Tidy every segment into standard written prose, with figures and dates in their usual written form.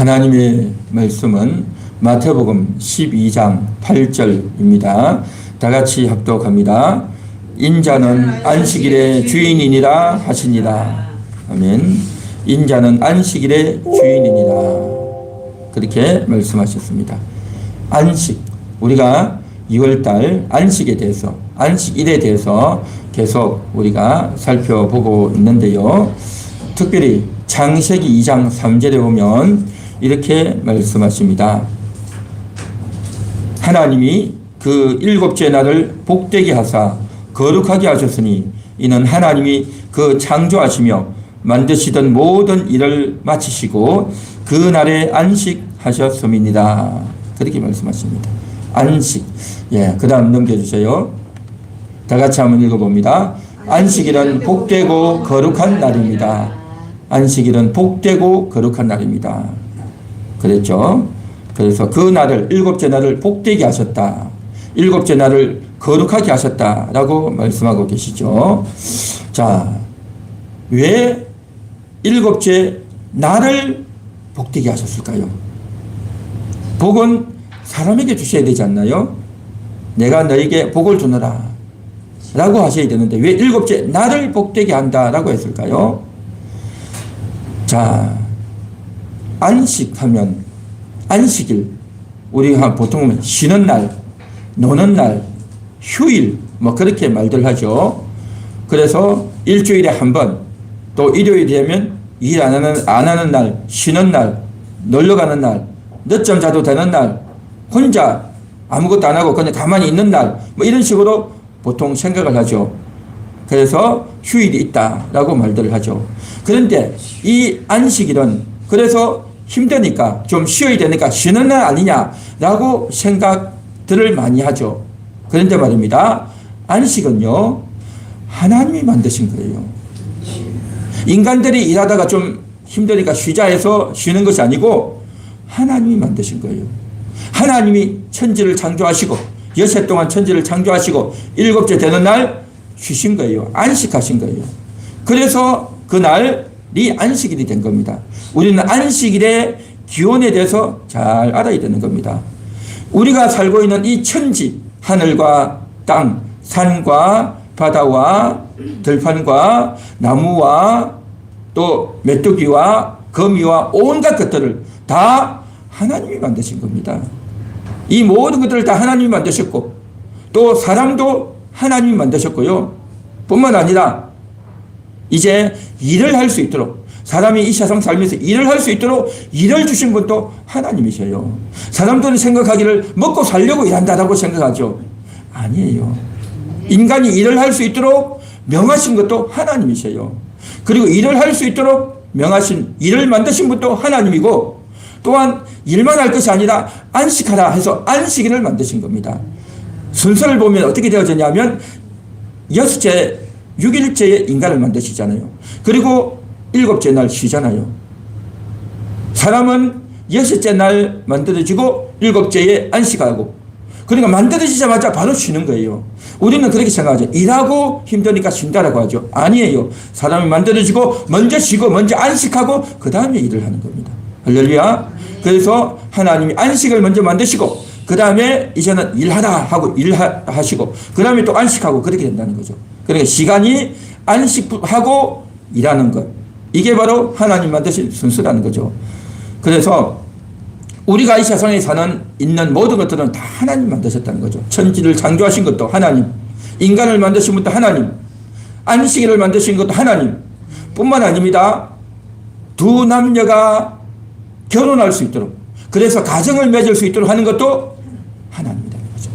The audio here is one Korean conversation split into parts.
하나님의 말씀은 마태복음 12장 8절입니다. 다 같이 합독합니다. 인자는 안식일의 주인이니라 하시니라. 아멘. 인자는 안식일의 주인이니라. 그렇게 말씀하셨습니다. 안식. 우리가 2월달 안식에 대해서, 안식일에 대해서 계속 우리가 살펴보고 있는데요. 특별히 창세기 2장 3절에 보면 이렇게 말씀하십니다. 하나님이 그 일곱째 날을 복되게 하사 거룩하게 하셨으니 이는 하나님이 그 창조하시며 만드시던 모든 일을 마치시고 그 날에 안식하셨음이니라. 그렇게 말씀하십니다. 안식. 예, 그 다음 넘겨주세요. 다 같이 한번 읽어봅니다. 안식일은 복되고 거룩한 날입니다. 안식일은 복되고 거룩한 날입니다. 그랬죠. 그래서 그 날을, 일곱째 날을 복되게 하셨다. 일곱째 날을 거룩하게 하셨다라고 말씀하고 계시죠. 자, 왜 일곱째 날을 복되게 하셨을까요? 복은 사람에게 주셔야 되지 않나요? 내가 너에게 복을 주노라 라고 하셔야 되는데 왜 일곱째 날을 복되게 한다라고 했을까요? 자, 안식하면 안식일, 우리가 보통 쉬는 날, 노는 날, 휴일 뭐 그렇게 말들 하죠. 그래서 일주일에 한 번, 또 일요일이 되면 일 안 하는 날, 쉬는 날, 놀러 가는 날, 늦잠 자도 되는 날, 혼자 아무것도 안 하고 그냥 가만히 있는 날, 뭐 이런 식으로 보통 생각을 하죠. 그래서 휴일이 있다라고 말들을 하죠. 그런데 이 안식일은 그래서 힘드니까 좀 쉬어야 되니까 쉬는 날 아니냐라고 생각들을 많이 하죠. 그런데 말입니다. 안식은요, 하나님이 만드신 거예요. 인간들이 일하다가 좀 힘드니까 쉬자 해서 쉬는 것이 아니고 하나님이 만드신 거예요. 하나님이 천지를 창조하시고 여섯 동안 천지를 창조하시고 일곱째 되는 날 쉬신 거예요. 안식하신 거예요. 그래서 그날이 안식일이 된 겁니다. 우리는 안식일의 기원에 대해서 잘 알아야 되는 겁니다. 우리가 살고 있는 이 천지, 하늘과 땅, 산과 바다와 들판과 나무와 또 메뚜기와 거미와 온갖 것들을 다 하나님이 만드신 겁니다. 이 모든 것들을 다 하나님이 만드셨고 또 사람도 하나님이 만드셨고요. 뿐만 아니라 이제 일을 할 수 있도록 사람이 이 세상 살면서 일을 할 수 있도록 일을 주신 분도 하나님이셔요. 사람들은 생각하기를 먹고 살려고 일한다라고 생각하죠. 아니에요. 인간이 일을 할 수 있도록 명하신 것도 하나님이셔요. 그리고 일을 할 수 있도록 명하신 일을 만드신 분도 하나님이고 또한 일만 할 것이 아니라 안식하라 해서 안식일을 만드신 겁니다. 순서를 보면 어떻게 되어졌냐면 6일째에 인간을 만드시잖아요. 그리고 7째 날 쉬잖아요. 사람은 6째 날 만들어지고 7째에 안식하고 그러니까 만들어지자마자 바로 쉬는 거예요. 우리는 그렇게 생각하죠. 일하고 힘드니까 쉰다라고 하죠. 아니에요. 사람이 만들어지고 먼저 쉬고 먼저 안식하고 그 다음에 일을 하는 겁니다. 할렐루야. 그래서 하나님이 안식을 먼저 만드시고 그 다음에 이제는 일하라 하고 일하시고 그 다음에 또 안식하고 그렇게 된다는 거죠. 그러니까 시간이 안식하고 일하는 것, 이게 바로 하나님 만드신 순서라는 거죠. 그래서 우리가 이 세상에 있는 모든 것들은 다 하나님 만드셨다는 거죠. 천지를 창조하신 것도 하나님, 인간을 만드신 것도 하나님, 안식일을 만드신 것도 하나님 뿐만 아닙니다. 두 남녀가 결혼할 수 있도록, 그래서 가정을 맺을 수 있도록 하는 것도 하나님이라는 거죠.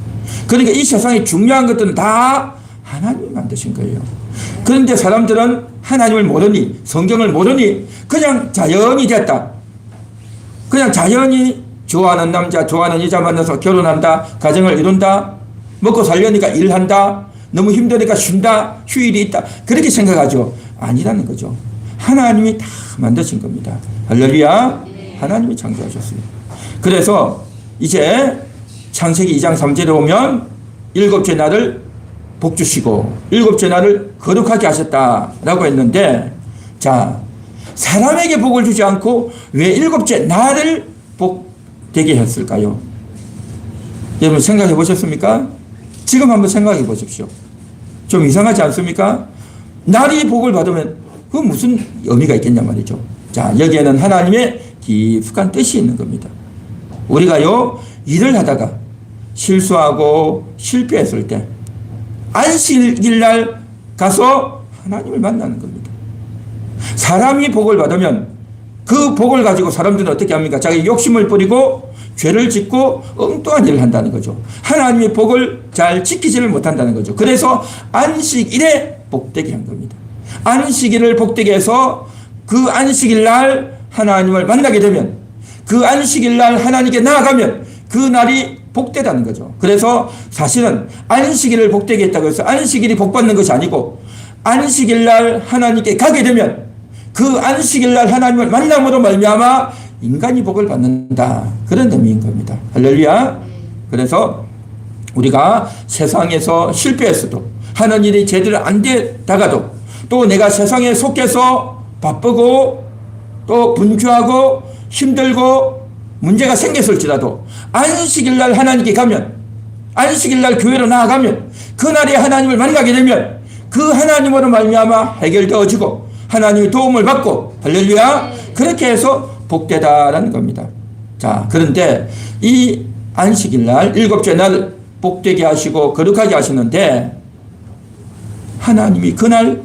그러니까 이 세상에 중요한 것들은 다 하나님이 만드신 거예요. 그런데 사람들은 하나님을 모르니, 성경을 모르니 그냥 자연이 됐다. 그냥 자연히 좋아하는 남자, 좋아하는 여자 만나서 결혼한다, 가정을 이룬다, 먹고 살려니까 일한다, 너무 힘드니까 쉰다, 휴일이 있다, 그렇게 생각하죠. 아니라는 거죠. 하나님이 다 만드신 겁니다. 할렐루야. 하나님이 창조하셨어요. 그래서 이제 창세기 2장 3절에 오면 7째 날을 복 주시고 7째 날을 거룩하게 하셨다라고 했는데, 자, 사람에게 복을 주지 않고 왜 일곱째 나를 복되게 했을까요? 여러분 생각해 보셨습니까? 지금 한번 생각해 보십시오. 좀 이상하지 않습니까? 날이 복을 받으면 그 무슨 의미가 있겠냐 말이죠. 자, 여기에는 하나님의 깊숙한 뜻이 있는 겁니다. 우리가요, 일을 하다가 실수하고 실패했을 때 안식일 날 가서 하나님을 만나는 겁니다. 사람이 복을 받으면 그 복을 가지고 사람들은 어떻게 합니까? 자기 욕심을 부리고 죄를 짓고 엉뚱한 일을 한다는 거죠. 하나님의 복을 잘 지키지를 못한다는 거죠. 그래서 안식일에 복되게 한 겁니다. 안식일을 복되게 해서 그 안식일 날 하나님을 만나게 되면, 그 안식일 날 하나님께 나아가면 그 날이 복되다는 거죠. 그래서 사실은 안식일을 복되게 했다고 해서 안식일이 복받는 것이 아니고, 안식일 날 하나님께 가게 되면 그 안식일 날 하나님을 만남으로 말미암아 인간이 복을 받는다, 그런 의미인 겁니다. 할렐루야. 그래서 우리가 세상에서 실패했어도, 하는 일이 제대로 안 되다가도, 또 내가 세상에 속해서 바쁘고 또 분주하고 힘들고 문제가 생겼을지라도 안식일 날 하나님께 가면, 안식일 날 교회로 나아가면, 그날에 하나님을 만나게 되면 그 하나님으로 말미암아 해결되어지고 하나님의 도움을 받고, 할렐루야, 그렇게 해서 복되다라는 겁니다. 자, 그런데 이 안식일 날, 일곱째 날 복되게 하시고 거룩하게 하시는데 하나님이 그날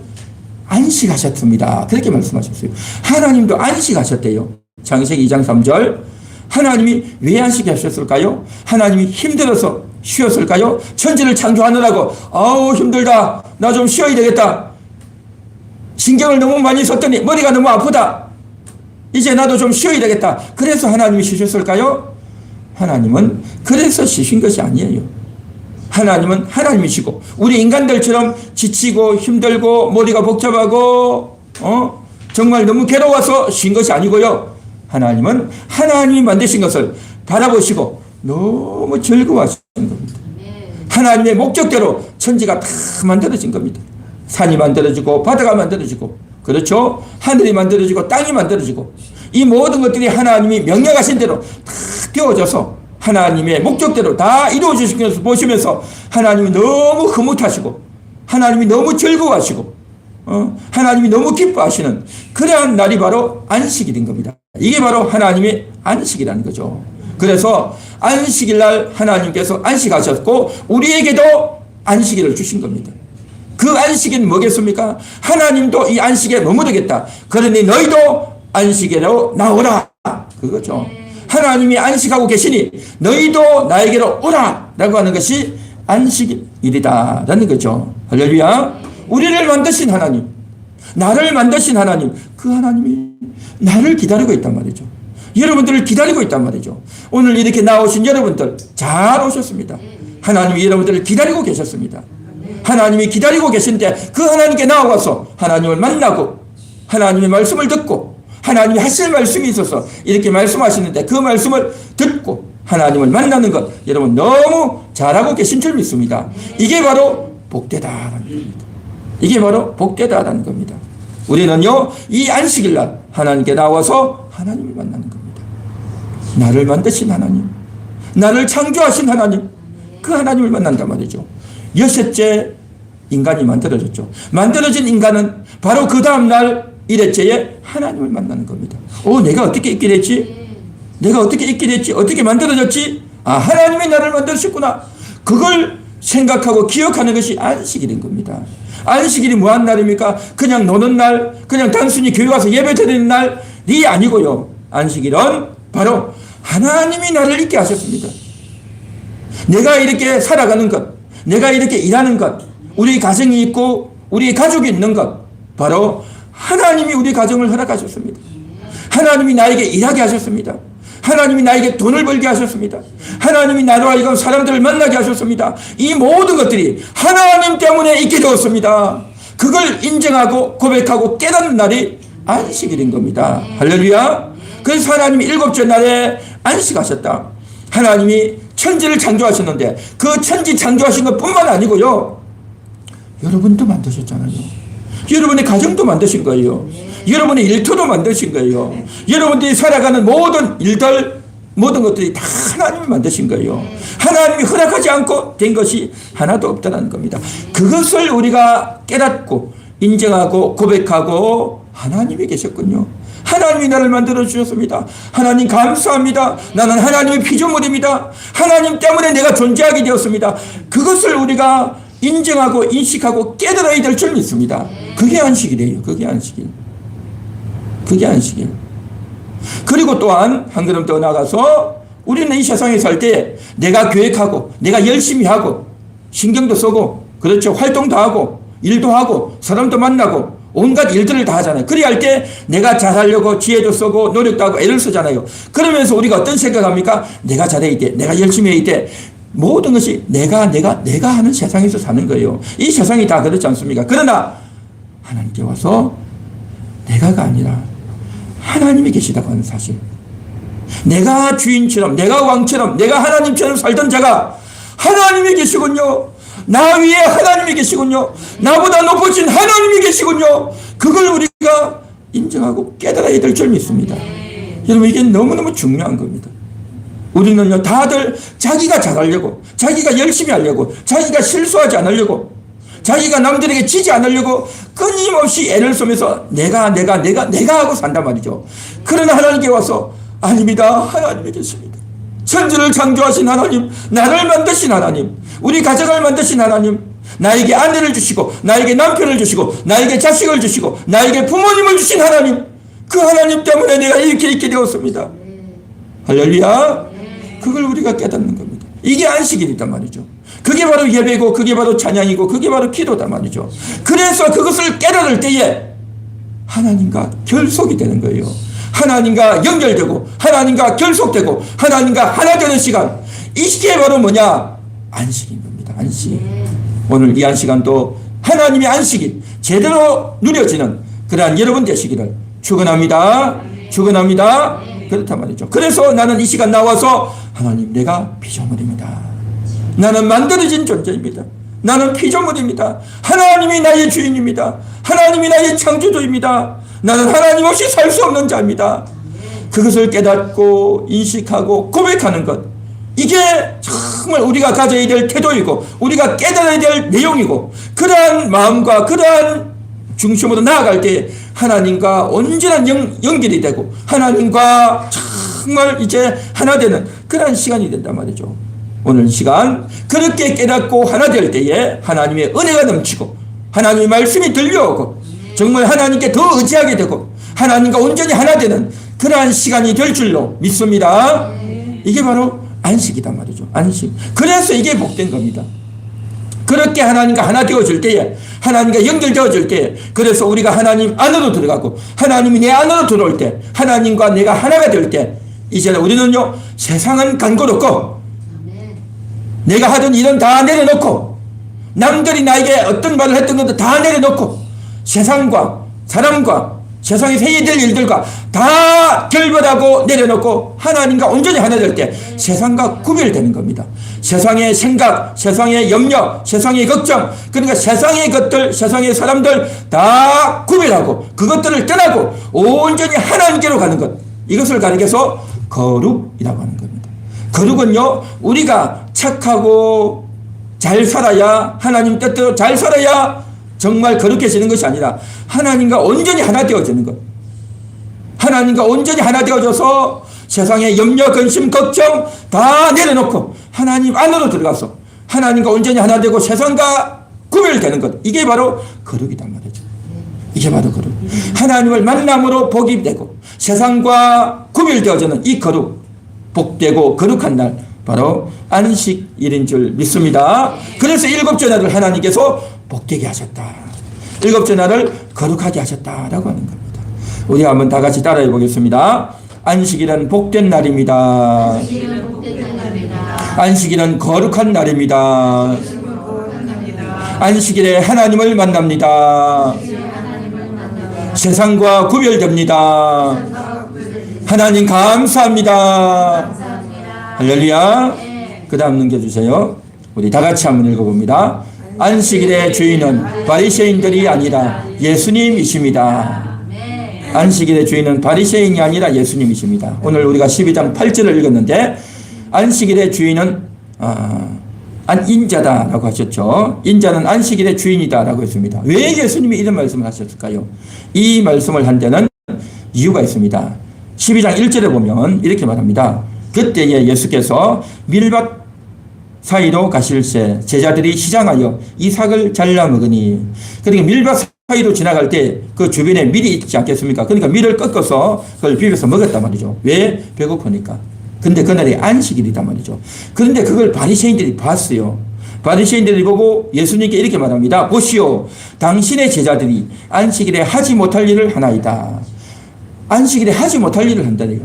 안식하셨습니다. 그렇게 말씀하셨어요. 하나님도 안식하셨대요. 창세기 2장 3절. 하나님이 왜 안식하셨을까요? 하나님이 힘들어서 쉬었을까요? 천지를 창조하느라고 아우 힘들다, 나 좀 쉬어야 되겠다, 신경을 너무 많이 썼더니 머리가 너무 아프다, 이제 나도 좀 쉬어야 되겠다, 그래서 하나님이 쉬셨을까요? 하나님은 그래서 쉬신 것이 아니에요. 하나님은 하나님이시고 우리 인간들처럼 지치고 힘들고 머리가 복잡하고 정말 너무 괴로워서 쉰 것이 아니고요. 하나님은 하나님이 만드신 것을 바라보시고 너무 즐거워하시는 겁니다. 하나님의 목적대로 천지가 다 만들어진 겁니다. 산이 만들어지고 바다가 만들어지고, 그렇죠? 하늘이 만들어지고 땅이 만들어지고, 이 모든 것들이 하나님이 명령하신 대로 다 되어져서 하나님의 목적대로 다 이루어지신 것을 보시면서 하나님이 너무 흐뭇하시고 하나님이 너무 즐거워하시고 하나님이 너무 기뻐하시는 그러한 날이 바로 안식일인 겁니다. 이게 바로 하나님의 안식이라는 거죠. 그래서 안식일 날 하나님께서 안식하셨고 우리에게도 안식일을 주신 겁니다. 그 안식일은 뭐겠습니까? 하나님도 이 안식에 머무르겠다, 그러니 너희도 안식일로 나오라, 그거죠. 하나님이 안식하고 계시니 너희도 나에게로 오라 라고 하는 것이 안식일이다 라는 거죠. 할렐루야. 우리를 만드신 하나님, 나를 만드신 하나님, 그 하나님이 나를 기다리고 있단 말이죠. 여러분들을 기다리고 있단 말이죠. 오늘 이렇게 나오신 여러분들 잘 오셨습니다. 하나님이 여러분들을 기다리고 계셨습니다. 하나님이 기다리고 계신데 그 하나님께 나와서 하나님을 만나고 하나님의 말씀을 듣고, 하나님이 하실 말씀이 있어서 이렇게 말씀하시는데 그 말씀을 듣고 하나님을 만나는 것, 여러분 너무 잘하고 계신 줄 믿습니다. 이게 바로 복되다라는 겁니다. 이게 바로 복되다라는 겁니다. 우리는요, 이 안식일 날 하나님께 나와서 하나님을 만나는 겁니다. 나를 만드신 하나님, 나를 창조하신 하나님, 그 하나님을 만난단 말이죠. 여섯째 인간이 만들어졌죠. 만들어진 인간은 바로 그 다음날 일회째에 하나님을 만나는 겁니다. 내가 어떻게 있게 됐지? 내가 어떻게 있게 됐지? 어떻게 만들어졌지? 하나님이 나를 만드셨구나. 그걸 생각하고 기억하는 것이 안식일인 겁니다. 안식일이 뭐한 날입니까? 그냥 노는 날, 그냥 단순히 교회 와서 예배 드리는 날이 아니고요. 안식일은 바로 하나님이 나를 있게 하셨습니다. 내가 이렇게 살아가는 것, 내가 이렇게 일하는 것, 우리 가정이 있고 우리 가족이 있는 것, 바로 하나님이 우리 가정을 허락하셨습니다. 하나님이 나에게 일하게 하셨습니다. 하나님이 나에게 돈을 벌게 하셨습니다. 하나님이 나로 하여금 사람들을 만나게 하셨습니다. 이 모든 것들이 하나님 때문에 있게 되었습니다. 그걸 인정하고 고백하고 깨닫는 날이 안식일인 겁니다. 할렐루야. 그래서 하나님이 일곱째 날에 안식하셨다. 하나님이 천지를 창조하셨는데 그 천지 창조하신 것뿐만 아니고요, 여러분도 만드셨잖아요. 여러분의 가정도 만드신 거예요. 여러분의 일터도 만드신 거예요. 여러분들이 살아가는 모든 일들, 모든 것들이 다 하나님이 만드신 거예요. 하나님이 허락하지 않고 된 것이 하나도 없다는 겁니다. 그것을 우리가 깨닫고 인정하고 고백하고 하나님이 계셨군요. 하나님이 나를 만들어 주셨습니다. 하나님 감사합니다. 나는 하나님의 피조물입니다. 하나님 때문에 내가 존재하게 되었습니다. 그것을 우리가 인정하고 인식하고 깨달아야 될 줄 믿습니다. 그게 안식이래요. 그게 안식일. 그게 안식일. 그리고 또한 한 걸음 더 나가서 우리는 이 세상에 살 때 내가 계획하고 내가 열심히 하고 신경도 쓰고 그렇죠. 활동도 하고 일도 하고 사람도 만나고 온갖 일들을 다 하잖아요. 그리 할 때 내가 잘하려고 지혜도 쓰고 노력도 하고 애를 쓰잖아요. 그러면서 우리가 어떤 생각합니까? 내가 잘해야 돼. 내가 열심히 해야 돼. 모든 것이 내가 하는 세상에서 사는 거예요. 이 세상이 다 그렇지 않습니까? 그러나 하나님께 와서 내가가 아니라 하나님이 계시다고 하는 사실. 내가 주인처럼 내가 왕처럼 내가 하나님처럼 살던 자가 하나님이 계시군요. 나 위에 하나님이 계시군요. 나보다 높으신 하나님이 계시군요. 그걸 우리가 인정하고 깨달아야 될 줄 믿습니다. 여러분 이게 너무너무 중요한 겁니다. 우리는요 다들 자기가 잘하려고 자기가 열심히 하려고 자기가 실수하지 않으려고 자기가 남들에게 지지 않으려고 끊임없이 애를 쓰면서 내가 하고 산단 말이죠. 그러나 하나님께 와서 아닙니다. 하나님이 계십니다. 천지를 창조하신 하나님, 나를 만드신 하나님, 우리 가정을 만드신 하나님, 나에게 아내를 주시고 나에게 남편을 주시고 나에게 자식을 주시고 나에게 부모님을 주신 하나님, 그 하나님 때문에 내가 이렇게 있게 되었습니다. 할렐루야. 그걸 우리가 깨닫는 겁니다. 이게 안식일이단 말이죠. 그게 바로 예배고 그게 바로 찬양이고 그게 바로 기도단 말이죠. 그래서 그것을 깨달을 때에 하나님과 결속이 되는 거예요. 하나님과 연결되고 하나님과 결속되고 하나님과 하나 되는 시간, 이게 바로 뭐냐? 안식인 겁니다. 안식. 오늘 이 안식간도 하나님의 안식이 제대로 누려지는 그러한 여러분 되시기를 축원합니다. 축원합니다. 그렇단 말이죠. 그래서 나는 이 시간 나와서 하나님 내가 피조물입니다. 나는 만들어진 존재입니다. 나는 피조물입니다. 하나님이 나의 주인입니다. 하나님이 나의 창조주입니다. 나는 하나님 없이 살 수 없는 자입니다. 그것을 깨닫고 인식하고 고백하는 것, 이게 정말 우리가 가져야 될 태도이고 우리가 깨달아야 될 내용이고, 그러한 마음과 그러한 중심으로 나아갈 때 하나님과 온전한 연결이 되고 하나님과 정말 이제 하나 되는 그러한 시간이 된단 말이죠. 오늘 시간 그렇게 깨닫고 하나 될 때에 하나님의 은혜가 넘치고 하나님의 말씀이 들려오고 정말 하나님께 더 의지하게 되고 하나님과 온전히 하나 되는 그러한 시간이 될 줄로 믿습니다. 이게 바로 안식이단 말이죠. 안식. 그래서 이게 복된 겁니다. 그렇게 하나님과 하나 되어질 때에, 하나님과 연결되어질 때에, 그래서 우리가 하나님 안으로 들어가고 하나님이 내 안으로 들어올 때, 하나님과 내가 하나가 될 때, 이제는 우리는요 세상은 간고롭고 내가 하던 일은 다 내려놓고 남들이 나에게 어떤 말을 했던 것도 다 내려놓고 세상과 사람과 세상에서 해야 될 일들과 다 결별하고 내려놓고 하나님과 온전히 하나 될 때 세상과 구별되는 겁니다. 세상의 생각, 세상의 염려, 세상의 걱정, 그러니까 세상의 것들, 세상의 사람들 다 구별하고 그것들을 떠나고 온전히 하나님께로 가는 것, 이것을 가리켜서 거룩이라고 하는 겁니다. 거룩은요 우리가 착하고 잘 살아야, 하나님 뜻대로 잘 살아야 정말 거룩해지는 것이 아니라 하나님과 온전히 하나 되어지는 것. 하나님과 온전히 하나 되어져서 세상의 염려, 근심, 걱정 다 내려놓고 하나님 안으로 들어가서 하나님과 온전히 하나 되고 세상과 구별되는 것. 이게 바로 거룩이란 말이죠. 이게 바로 거룩. 하나님을 만남으로 복이 되고 세상과 구별되어지는 이 거룩, 복되고 거룩한 날, 바로 안식일인 줄 믿습니다. 그래서 일곱째 날을 하나님께서 복되게 하셨다. 일곱째 날을 거룩하게 하셨다라고 하는 겁니다. 우리 한번 다 같이 따라해 보겠습니다. 안식일은 복된 날입니다. 안식일은 거룩한 날입니다. 안식일에 하나님을 만납니다. 세상과 구별됩니다. 하나님 감사합니다. 할렐루야. 그 다음 넘겨주세요. 우리 다 같이 한번 읽어봅니다. 안식일의 주인은 바리새인들이 아니라 예수님이십니다. 안식일의 주인은 바리새인이 아니라 예수님이십니다. 오늘 우리가 12장 8절을 읽었는데 안식일의 주인은 인자다라고 하셨죠. 인자는 안식일의 주인이다라고 했습니다. 왜 예수님이 이런 말씀을 하셨을까요? 이 말씀을 한 데는 이유가 있습니다. 12장 1절에 보면 이렇게 말합니다. 그때에 예수께서 밀밭 사이로 가실새 제자들이 시장하여 이삭을 잘라 먹으니, 그러니까 밀밭 사이로 지나갈 때 그 주변에 밀이 있지 않겠습니까? 그러니까 밀을 꺾어서 그걸 비벼서 먹었단 말이죠. 왜? 배고프니까. 근데 그날이 안식일이단 말이죠. 그런데 그걸 바리새인들이 봤어요. 바리새인들이 보고 예수님께 이렇게 말합니다. 보시오, 당신의 제자들이 안식일에 하지 못할 일을 하나이다. 안식일에 하지 못할 일을 한다네요.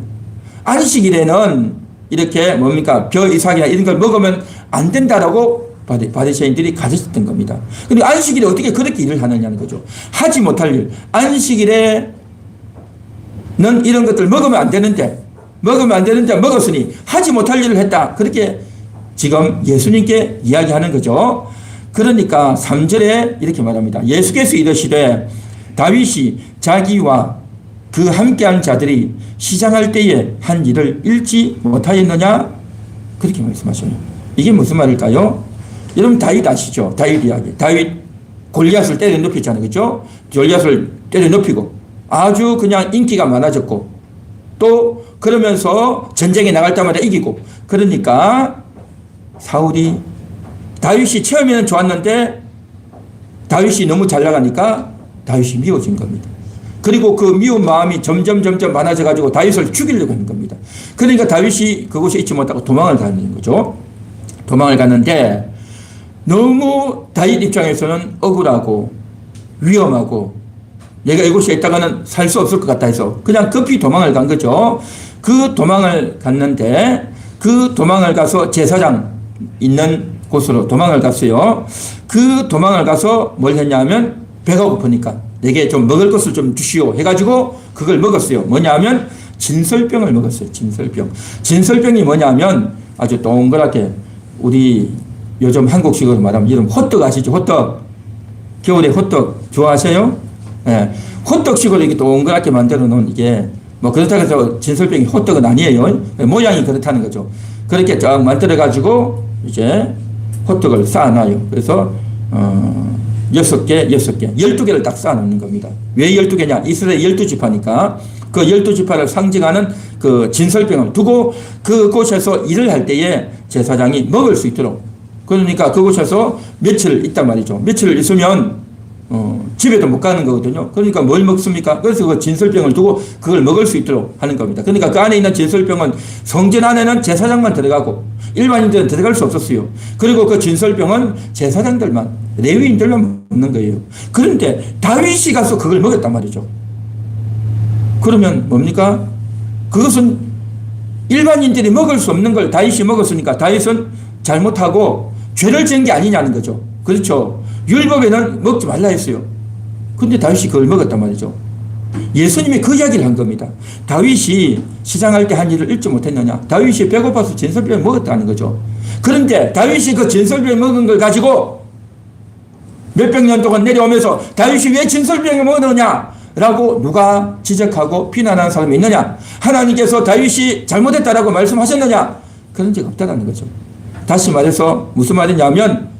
안식일에는 이렇게 뭡니까? 벼, 이삭이나 이런 걸 먹으면 안 된다라고 바리새인들이 가르쳤던 겁니다. 근데 안식일에 어떻게 그렇게 일을 하느냐는 거죠. 하지 못할 일. 안식일에는 이런 것들 먹으면 안 되는데 먹었으니 하지 못할 일을 했다. 그렇게 지금 예수님께 이야기하는 거죠. 그러니까 3절에 이렇게 말합니다. 예수께서 이르시되 다윗이 자기와 그 함께한 자들이 시장할 때에 한 일을 읽지 못하였느냐? 그렇게 말씀하셔요. 이게 무슨 말일까요? 여러분 다윗 아시죠? 다윗 이야기. 다윗 골리앗을 때려 눕혔잖아요. 그렇죠? 골리앗을 때려 눕히고 아주 그냥 인기가 많아졌고 또 그러면서 전쟁에 나갈 때마다 이기고, 그러니까 사울이 다윗이 처음에는 좋았는데 다윗이 너무 잘 나가니까 다윗이 미워진 겁니다. 그리고 그 미운 마음이 점점 많아져 가지고 다윗을 죽이려고 하는 겁니다. 그러니까 다윗이 그곳에 있지 못하고 도망을 가는 거죠. 도망을 갔는데 너무 다윗 입장에서는 억울하고 위험하고 내가 이곳에 있다가는 살 수 없을 것 같다 해서 그냥 급히 도망을 간 거죠. 그 도망을 갔는데 그 도망을 가서 제사장 있는 곳으로 도망을 갔어요. 그 도망을 가서 뭘 했냐면 배가 고프니까 내게 좀 먹을 것을 좀 주시오 해가지고 그걸 먹었어요. 뭐냐면 진설병을 먹었어요. 진설병이 뭐냐면 아주 동그랗게 우리 요즘 한국식으로 말하면 이름 호떡 아시죠? 호떡. 겨울에 호떡 좋아하세요? 네. 호떡식으로 이렇게 동그랗게 만들어 놓은 이게 뭐 그렇다고 해서 진설병이 호떡은 아니에요. 모양이 그렇다는 거죠. 그렇게 쫙 만들어 가지고 이제 호떡을 쌓아놔요. 그래서 6개, 12개를 딱 쌓아놓는 겁니다. 왜 12개냐? 이스라엘 12지파니까 그 12지파를 상징하는 그 진설병을 두고 그곳에서 일을 할 때에 제사장이 먹을 수 있도록, 그러니까 그곳에서 며칠 있단 말이죠. 며칠 있으면 집에도 못 가는 거거든요. 그러니까 뭘 먹습니까? 그래서 그 진설병을 두고 그걸 먹을 수 있도록 하는 겁니다. 그러니까 그 안에 있는 진설병은 성전 안에는 제사장만 들어가고 일반인들은 들어갈 수 없었어요. 그리고 그 진설병은 제사장들만, 레위인들만 먹는 거예요. 그런데 다윗이 가서 그걸 먹었단 말이죠. 그러면 뭡니까? 그것은 일반인들이 먹을 수 없는 걸 다윗이 먹었으니까 다윗은 잘못하고 죄를 지은 게 아니냐는 거죠. 그렇죠. 율법에는 먹지 말라 했어요. 근데 다윗이 그걸 먹었단 말이죠. 예수님이 그 이야기를 한 겁니다. 다윗이 시장할 때 한 일을 읽지 못했느냐? 다윗이 배고파서 진설병을 먹었다는 거죠. 그런데 다윗이 그 진설병을 먹은 걸 가지고 몇백 년 동안 내려오면서 다윗이 왜 진설병을 먹었느냐? 라고 누가 지적하고 비난하는 사람이 있느냐? 하나님께서 다윗이 잘못했다라고 말씀하셨느냐? 그런 적 없다는 거죠. 다시 말해서 무슨 말이냐면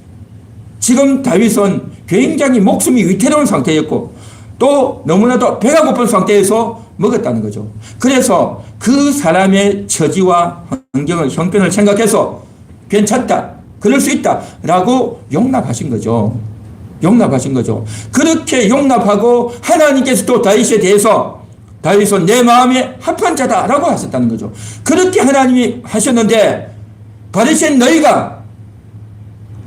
지금 다윗은 굉장히 목숨이 위태로운 상태였고 또 너무나도 배가 고픈 상태에서 먹었다는 거죠. 그래서 그 사람의 처지와 환경을, 형편을 생각해서 괜찮다, 그럴 수 있다 라고 용납하신 거죠. 그렇게 용납하고 하나님께서 또 다윗에 대해서 다윗은 내 마음에 합한 자다 라고 하셨다는 거죠. 그렇게 하나님이 하셨는데 바리새인 너희가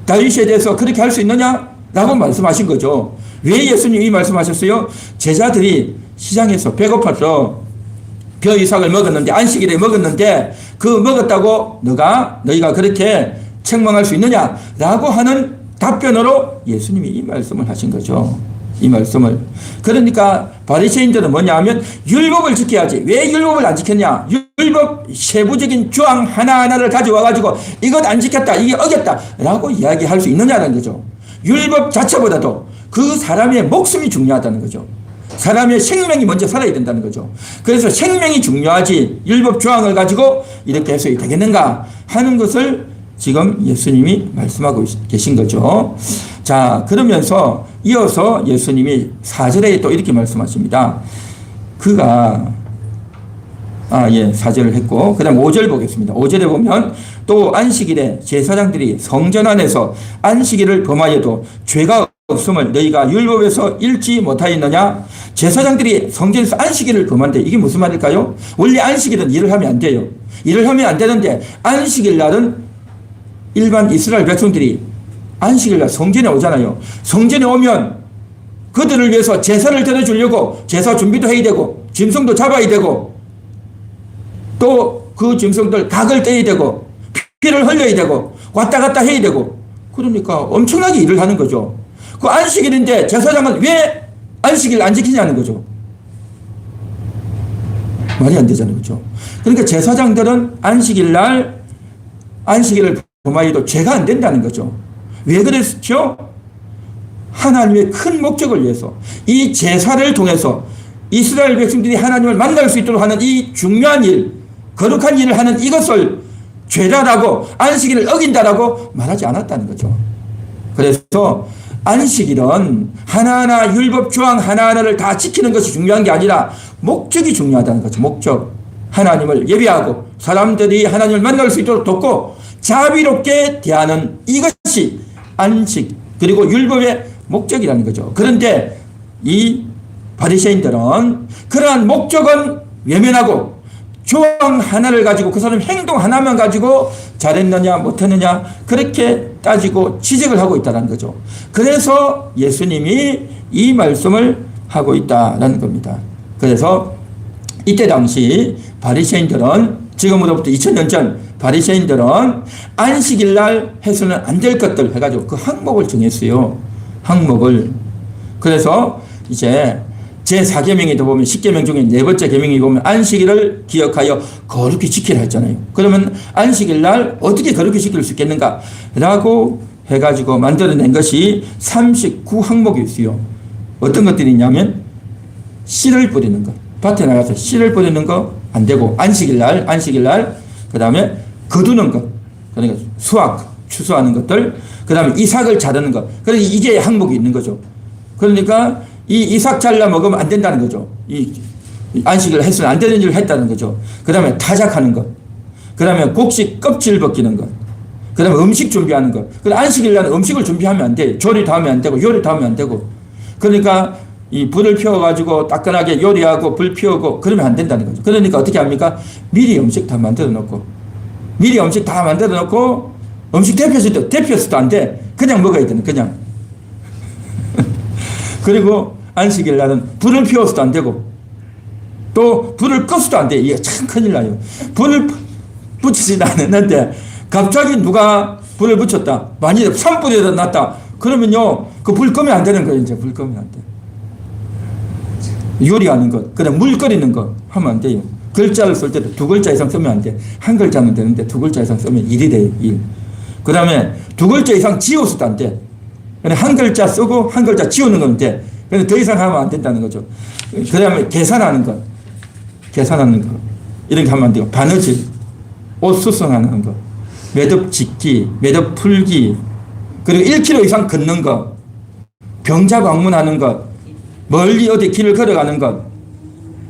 다윗에 대해서 그렇게 할 수 있느냐? 라고 말씀하신 거죠. 왜 예수님이 말씀하셨어요? 제자들이 시장에서 배고파서 벼 이삭을 먹었는데, 안식일에 먹었는데 그 먹었다고 너희가 그렇게 책망할 수 있느냐? 라고 하는 답변으로 예수님이 이 말씀을 하신 거죠. 이 말씀을. 그러니까 바리새인들은 뭐냐 하면 율법을 지켜야지. 왜 율법을 안 지켰냐? 율법 세부적인 조항 하나하나를 가져와 가지고 이것 안 지켰다, 이게 어겼다 라고 이야기할 수 있느냐는 거죠. 율법 자체보다도 그 사람의 목숨이 중요하다는 거죠. 사람의 생명이 먼저 살아야 된다는 거죠. 그래서 생명이 중요하지 율법 조항을 가지고 이렇게 해석이 되겠는가 하는 것을 지금 예수님이 말씀하고 계신 거죠. 자, 그러면서 이어서 예수님이 4절에 또 이렇게 말씀하십니다. 그가 4절을 했고 그 다음 5절 보겠습니다. 5절에 보면 또 안식일에 제사장들이 성전 안에서 안식일을 범하여도 죄가 없음을 너희가 율법에서 읽지 못하였느냐? 제사장들이 성전에서 안식일을 범한데 이게 무슨 말일까요? 원래 안식일은 일을 하면 안 돼요. 일을 하면 안 되는데 안식일 날은 일반 이스라엘 백성들이 안식일 날 성전에 오잖아요. 성전에 오면 그들을 위해서 제사를 드려주려고 제사 준비도 해야 되고 짐승도 잡아야 되고 또 그 짐승들 각을 떼야 되고 피를 흘려야 되고 왔다 갔다 해야 되고 그러니까 엄청나게 일을 하는 거죠. 그 안식일인데 제사장은 왜 안식일 안 지키냐는 거죠. 말이 안 되잖아요. 그렇죠? 그러니까 제사장들은 안식일 날 안식일을 범하여도 죄가 안 된다는 거죠. 왜 그랬죠? 하나님의 큰 목적을 위해서 이 제사를 통해서 이스라엘 백성들이 하나님을 만날 수 있도록 하는 이 중요한 일, 거룩한 일을 하는 이것을 죄라라고 안식일을 어긴다라고 말하지 않았다는 거죠. 그래서 안식일은 하나하나 율법 조항 하나하나를 다 지키는 것이 중요한 게 아니라 목적이 중요하다는 거죠. 목적. 하나님을 예배하고 사람들이 하나님을 만날 수 있도록 돕고 자비롭게 대하는 이것이 안식 그리고 율법의 목적이라는 거죠. 그런데 이 바리새인들은 그러한 목적은 외면하고 조항 하나를 가지고 그 사람 행동 하나만 가지고 잘했느냐 못했느냐 그렇게 따지고 지적을 하고 있다는 거죠. 그래서 예수님이 이 말씀을 하고 있다는 겁니다. 그래서 이때 당시 바리새인들은 지금으로부터 2000년 전 바리새인들은 안식일 날 해서는 안 될 것들 해가지고 그 항목을 정했어요. 항목을. 그래서 이제 제4계명에도 보면 10계명 중에 네 번째 계명이 보면 안식일을 기억하여 거룩히 지키라 했잖아요. 그러면 안식일 날 어떻게 거룩히 지킬 수 있겠는가? 라고 해가지고 만들어낸 것이 39항목이 있어요. 어떤 것들이 있냐면 씨를 뿌리는 것. 밭에 나가서 씨를 뿌리는 거 안 되고 안식일 날 그 다음에 거두는 것. 그러니까 수확, 추수하는 것들. 그 다음에 이삭을 자르는 것. 그러니까 이게 항목이 있는 거죠. 그러니까 이 이삭 잘라 먹으면 안 된다는 거죠. 이 안식을 해서는 안 되는 일을 했다는 거죠. 그 다음에 타작하는 것. 그 다음에 곡식 껍질 벗기는 것. 그 다음에 음식 준비하는 것. 안식일 날 음식을 준비하면 안 돼. 조리도 하면 안 되고 요리도 하면 안 되고. 그러니까 이 불을 피워가지고 따끈하게 요리하고 불 피우고 그러면 안 된다는 거죠. 그러니까 어떻게 합니까? 미리 음식 다 만들어 놓고 미리 음식 다 만들어 놓고 음식 데펴서도 안 돼. 그냥 먹어야 되는 그냥. 그리고 안식일 날은 불을 피워서도 안 되고 또 불을 꺼서도 안 돼. 이게 참 큰일 나요. 불을 붙이지도 않았는데 갑자기 누가 불을 붙였다. 만약에 산불에다 놨다. 그러면요 그 불 끄면 안 되는 거예요. 이제 불 끄면 안 돼. 요리하는 것, 그다음 물 끓이는 것 하면 안 돼요. 글자를 쓸 때도 2글자 이상 쓰면 안 돼. 1글자면 되는데 2글자 이상 쓰면 일이 돼요. 일. 그 다음에 2글자 이상 지워서도 안 돼. 그냥 1글자 쓰고 1글자 지우는 건 돼. 그런데 더 이상 하면 안 된다는 거죠. 그 다음에 계산하는 것. 이런 게 하면 안 돼요. 바느질, 옷 수선하는 것, 매듭 짓기, 매듭 풀기, 그리고 1km 이상 걷는 것, 병자 방문하는 것, 멀리 어디 길을 걸어가는 것,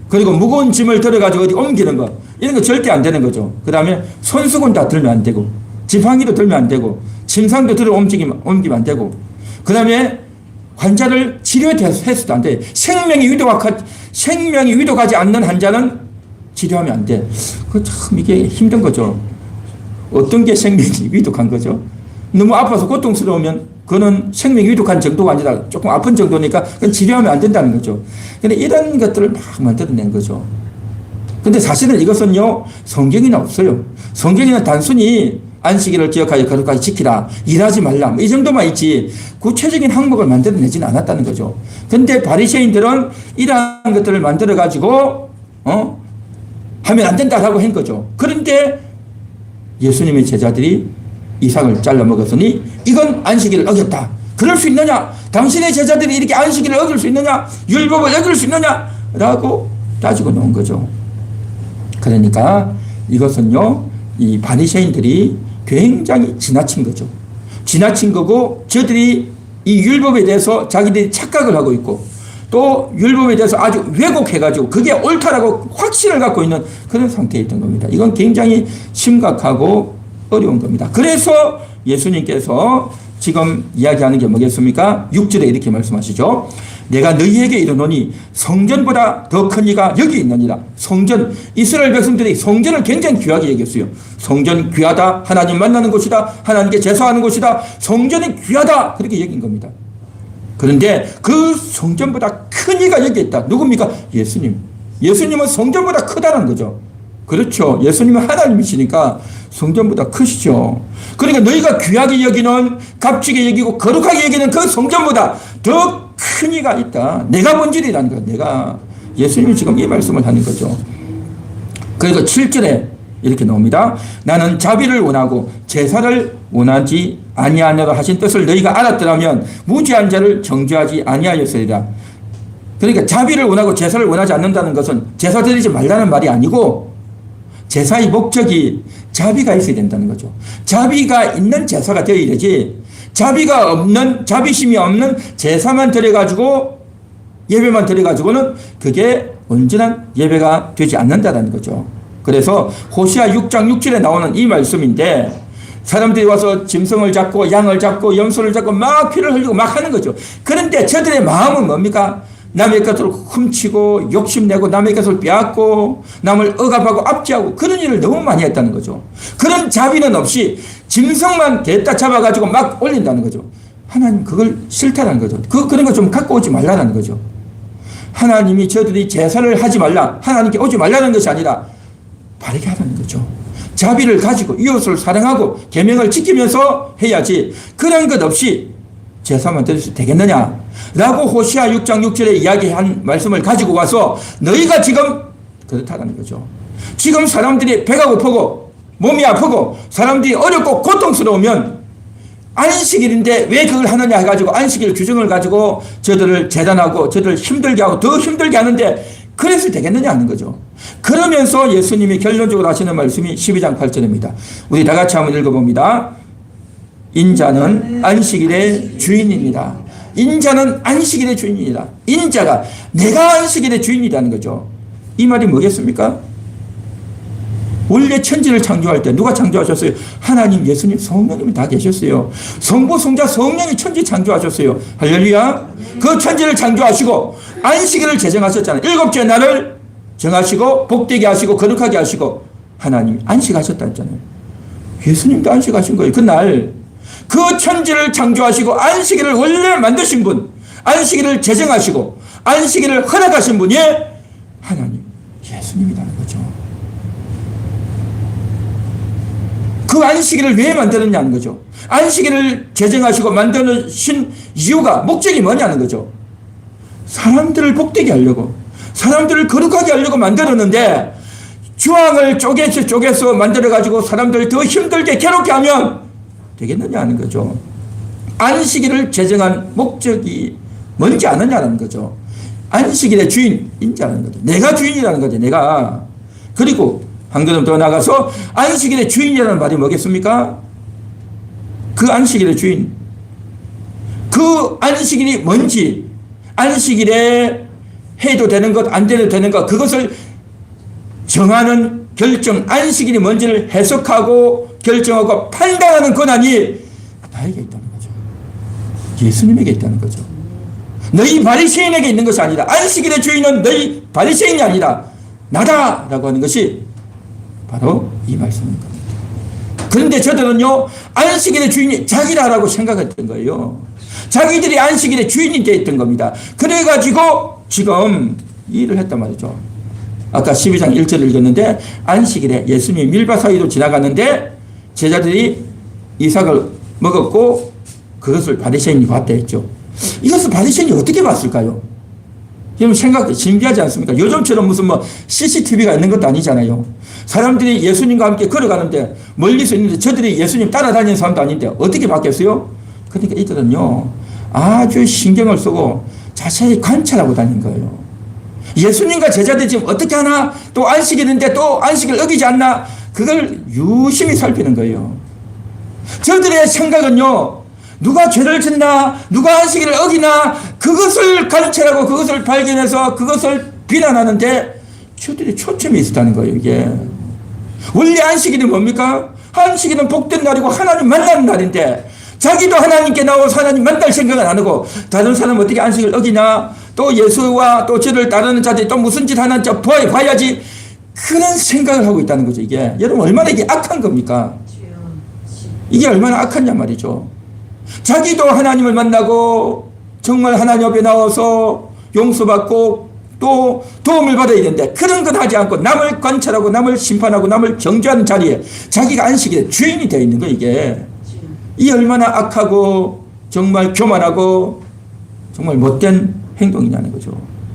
그리고 무거운 짐을 들어가지고 어디 옮기는 것, 이런 거 절대 안 되는 거죠. 그 다음에 손수건 다 들면 안 되고, 지팡이도 들면 안 되고, 침상도 들어 옮기면 안 되고, 그 다음에 환자를 치료해서도 안 돼. 생명이 위독하지 않는 환자는 치료하면 안 돼. 그 참 이게 힘든 거죠. 어떤 게 생명이 위독한 거죠? 너무 아파서 고통스러우면 그거는 생명이 위독한 정도가 아니라 조금 아픈 정도니까 그건 치료하면 안 된다는 거죠. 근데 이런 것들을 막 만들어낸 거죠. 근데 사실은 이것은요, 성경에는 없어요. 성경에는 단순히 안식일을 기억하여 거룩하게 지키라, 일하지 말라, 이 정도만 있지, 구체적인 항목을 만들어내지는 않았다는 거죠. 근데 바리새인들은 이러한 것들을 만들어가지고, 하면 안 된다라고 한 거죠. 그런데 예수님의 제자들이 이삭을 잘라 먹었으니 이건 안식일을 어겼다. 그럴 수 있느냐? 당신의 제자들이 이렇게 안식일을 어길 수 있느냐? 율법을 어길 수 있느냐? 라고 따지고 놓은 거죠. 그러니까 이것은요, 이 바리새인들이 굉장히 지나친 거죠. 지나친 거고, 저들이 이 율법에 대해서 자기들이 착각을 하고 있고, 또 율법에 대해서 아주 왜곡해가지고 그게 옳다라고 확신을 갖고 있는 그런 상태에 있던 겁니다. 이건 굉장히 심각하고 어려운 겁니다. 그래서 예수님께서 지금 이야기하는 게 뭐겠습니까? 6절에 이렇게 말씀하시죠. 내가 너희에게 이르노니 성전보다 더 큰 이가 여기 있느니라. 성전, 이스라엘 백성들이 성전을 굉장히 귀하게 여겼어요. 성전 귀하다. 하나님 만나는 곳이다. 하나님께 제사하는 곳이다. 성전이 귀하다. 그렇게 여긴 겁니다. 그런데 그 성전보다 큰 이가 여기 있다. 누굽니까? 예수님. 예수님은 성전보다 크다는 거죠. 그렇죠. 예수님은 하나님이시니까 성전보다 크시죠. 그러니까 너희가 귀하게 여기는, 값지게 여기고 거룩하게 여기는 그 성전보다 더 큰 이가 있다. 내가 본질이라는 거예요. 내가. 예수님이 지금 이 말씀을 하는 거죠. 그래서 7절에 이렇게 나옵니다. 나는 자비를 원하고 제사를 원하지 아니하노라 하신 뜻을 너희가 알았더라면 무죄한 자를 정죄하지 아니하였으리라. 그러니까 자비를 원하고 제사를 원하지 않는다는 것은 제사 드리지 말라는 말이 아니고, 제사의 목적이 자비가 있어야 된다는 거죠. 자비가 있는 제사가 되어야 되지, 자비가 없는, 자비심이 없는 제사만 드려가지고, 예배만 드려가지고는 그게 온전한 예배가 되지 않는다는 거죠. 그래서 호시아 6장 6절에 나오는 이 말씀인데, 사람들이 와서 짐승을 잡고 양을 잡고 염소를 잡고 막 피를 흘리고 막 하는 거죠. 그런데 저들의 마음은 뭡니까? 남의 것을 훔치고 욕심내고 남의 것을 빼앗고 남을 억압하고 압제하고 그런 일을 너무 많이 했다는 거죠. 그런 자비는 없이 짐승만 대다 잡아가지고 막 올린다는 거죠. 하나님 그걸 싫다는 거죠. 그런 거 좀 갖고 오지 말라는 거죠. 하나님이 저들이 제사를 하지 말라, 하나님께 오지 말라는 것이 아니라 바르게 하라는 거죠. 자비를 가지고 이웃을 사랑하고 계명을 지키면서 해야지, 그런 것 없이 제사만 드려도 되겠느냐 라고 호시아 6장 6절에 이야기한 말씀을 가지고 와서 너희가 지금 그렇다는 거죠. 지금 사람들이 배가 고프고 몸이 아프고 사람들이 어렵고 고통스러우면 안식일인데 왜 그걸 하느냐 해가지고 안식일 규정을 가지고 저들을 재단하고 저들을 힘들게 하고 더 힘들게 하는데 그래서 되겠느냐 하는 거죠. 그러면서 예수님이 결론적으로 하시는 말씀이 12장 8절입니다. 우리 다 같이 한번 읽어봅니다. 인자는 안식일의 주인입니다. 인자는 안식일의 주인이다. 인자가 내가 안식일의 주인이라는 거죠. 이 말이 뭐겠습니까? 원래 천지를 창조할 때 누가 창조하셨어요? 하나님, 예수님, 성령님이 다 계셨어요. 성부, 성자, 성령이 천지 창조하셨어요. 할렐루야. 그 천지를 창조하시고 안식일을 제정하셨잖아요. 7째 날을 정하시고 복되게 하시고 거룩하게 하시고 하나님이 안식하셨다 했잖아요. 예수님도 안식하신 거예요. 그날 그 천지를 창조하시고 안식일을 원래 만드신 분, 안식일을 제정하시고 안식일을 허락하신 분이 하나님, 예수님이라는 거죠. 그 안식일을 왜 만드느냐는 거죠. 안식일을 제정하시고 만드신 이유가, 목적이 뭐냐는 거죠. 사람들을 복되게 하려고, 사람들을 거룩하게 하려고 만들었는데 주황을 쪼개서 만들어가지고 사람들을 더 힘들게 괴롭게 하면 되겠느냐 하는 거죠. 안식일을 제정한 목적이 뭔지 아느냐는 거죠. 안식일의 주인인자라는 거죠. 내가 주인이라는 거죠. 내가. 그리고 한 걸음 더 나가서 안식일의 주인이라는 말이 뭐겠습니까? 그 안식일의 주인. 그 안식일이 뭔지, 안식일에 해도 되는 것, 안 돼도 되는 것, 그것을 정하는 결정, 안식일이 뭔지를 해석하고 결정하고 판단하는 권한이 나에게 있다는 거죠. 예수님에게 있다는 거죠. 너희 바리새인에게 있는 것이 아니라, 안식일의 주인은 너희 바리새인이 아니라 나다라고 하는 것이 바로 이 말씀인 겁니다. 그런데 저들은요, 안식일의 주인이 자기라고 생각했던 거예요. 자기들이 안식일의 주인이 되어 있던 겁니다. 그래가지고 지금 이 일을 했단 말이죠. 아까 12장 1절을 읽었는데, 안식일에 예수님이 밀밭 사이로 지나가는데 제자들이 이삭을 먹었고 그것을 바리새인이 봤다 했죠. 이것을 바리새인이 어떻게 봤을까요? 여러분 생각 신기하지 않습니까? 요즘처럼 무슨 뭐 CCTV가 있는 것도 아니잖아요. 사람들이 예수님과 함께 걸어가는데 멀리서 있는데 저들이 예수님 따라다니는 사람도 아닌데 어떻게 봤겠어요? 그러니까 이들은요, 아주 신경을 쓰고 자세히 관찰하고 다닌 거예요. 예수님과 제자들이 지금 어떻게 하나, 또 안식일인데 또 안식을 어기지 않나, 그걸 유심히 살피는 거예요. 저들의 생각은요, 누가 죄를 짓나, 누가 안식일을 어기나, 그것을 관찰하고 그것을 발견해서 그것을 비난하는데 저들이 초점이 있었다는 거예요. 이게 원래 안식일이 뭡니까? 안식일은 복된 날이고 하나님 만나는 날인데, 자기도 하나님께 나와서 하나님 만날 생각은 안 하고 다른 사람 어떻게 안식을 어기나, 또 예수와 또 저를 따르는 자들이 또 무슨 짓 하는지 봐야지, 그런 생각을 하고 있다는 거죠. 이게 여러분 얼마나 이게 악한 겁니까? 이게 얼마나 악하냐 말이죠. 자기도 하나님을 만나고 정말 하나님 앞에 나와서 용서받고 또 도움을 받아야 되는데, 그런 것 하지 않고 남을 관찰하고 남을 심판하고 남을 정죄하는 자리에 자기가 안식일의 주인이 되어 있는 거, 이게 이 얼마나 악하고 정말 교만하고 정말 못된 행동이냐는 거죠.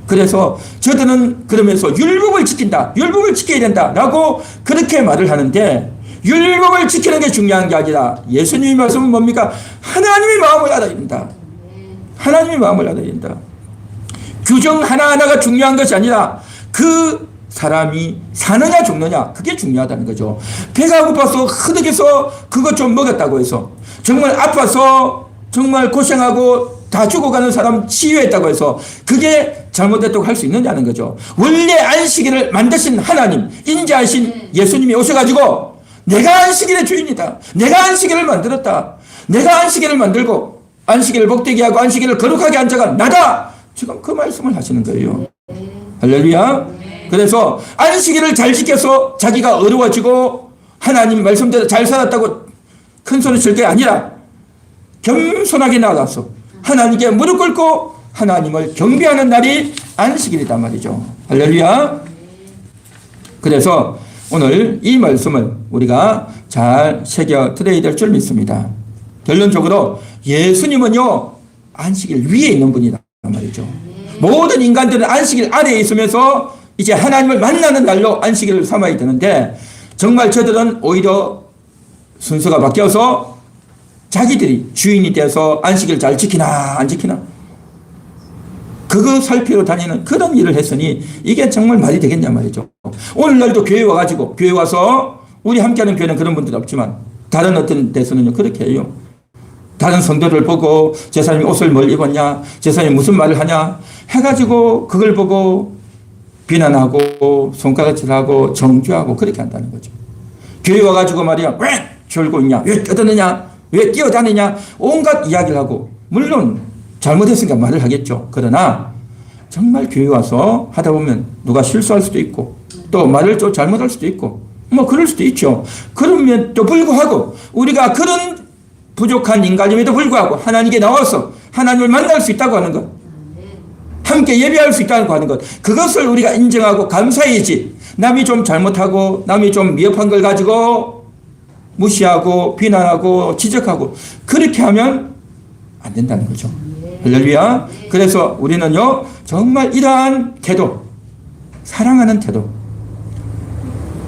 그래서 저들은 그러면서 율법을 지킨다, 율법을 지켜야 된다 라고 그렇게 말을 하는데, 율법을 지키는 게 중요한 게 아니라 예수님의 말씀은 뭡니까? 하나님의 마음을 알아야 된다. 하나님의 마음을 알아야 된다. 규정 하나하나가 중요한 것이 아니라 그 사람이 사느냐 죽느냐, 그게 중요하다는 거죠. 배가 고파서 흐득해서 그것 좀 먹었다고 해서, 정말 아파서 정말 고생하고 다 죽어가는 사람 치유했다고 해서 그게 잘못됐다고 할 수 있느냐는 거죠. 원래 안식일을 만드신 하나님, 인자하신 예수님이 오셔가지고 내가 안식일의 주인이다, 내가 안식일을 만들었다, 내가 안식일을 만들고 안식일을 복되게 하고 안식일을 거룩하게 한 자가 나다, 지금 그 말씀을 하시는 거예요. 할렐루야. 그래서 안식일을 잘 지켜서 자기가 어려워지고 하나님 말씀대로 잘 살았다고 큰 소리 칠 게 아니라 겸손하게 나가서 하나님께 무릎 꿇고 하나님을 경배하는 날이 안식일이단 말이죠. 할렐루야. 그래서 오늘 이 말씀을 우리가 잘 새겨 들어야 될 줄 믿습니다. 결론적으로 예수님은요, 안식일 위에 있는 분이다 말이죠. 모든 인간들은 안식일 아래에 있으면서 이제 하나님을 만나는 날로 안식일을 삼아야 되는데, 정말 저들은 오히려 순서가 바뀌어서 자기들이 주인이 돼서 안식일 잘 지키나 안 지키나 그거 살피러 다니는 그런 일을 했으니 이게 정말 말이 되겠냐 말이죠. 오늘날도 교회 와가지고, 교회 와서 우리 함께하는 교회는 그런 분들 없지만 다른 어떤 데서는요 그렇게 해요. 다른 성도를 보고 저 사람이 옷을 뭘 입었냐, 저 사람이 무슨 말을 하냐 해가지고 그걸 보고 비난하고 손가락질하고 정죄하고 그렇게 한다는 거죠. 교회 와가지고 말이야, 왜 졸고 있냐, 왜 떠드느냐, 왜 뛰어다니냐, 온갖 이야기를 하고, 물론 잘못했으니까 말을 하겠죠. 그러나 정말 교회 와서 하다 보면 누가 실수할 수도 있고 또 말을 좀 잘못할 수도 있고 뭐 그럴 수도 있죠. 그럼에도 불구하고 우리가 그런 부족한 인간임에도 불구하고 하나님께 나와서 하나님을 만날 수 있다고 하는 것, 함께 예배할 수 있다고 하는 것, 그것을 우리가 인정하고 감사해야지, 남이 좀 잘못하고 남이 좀 미흡한 걸 가지고 무시하고 비난하고 지적하고 그렇게 하면 안 된다는 거죠. 할렐루야. 그래서 우리는요 정말 이러한 태도, 사랑하는 태도,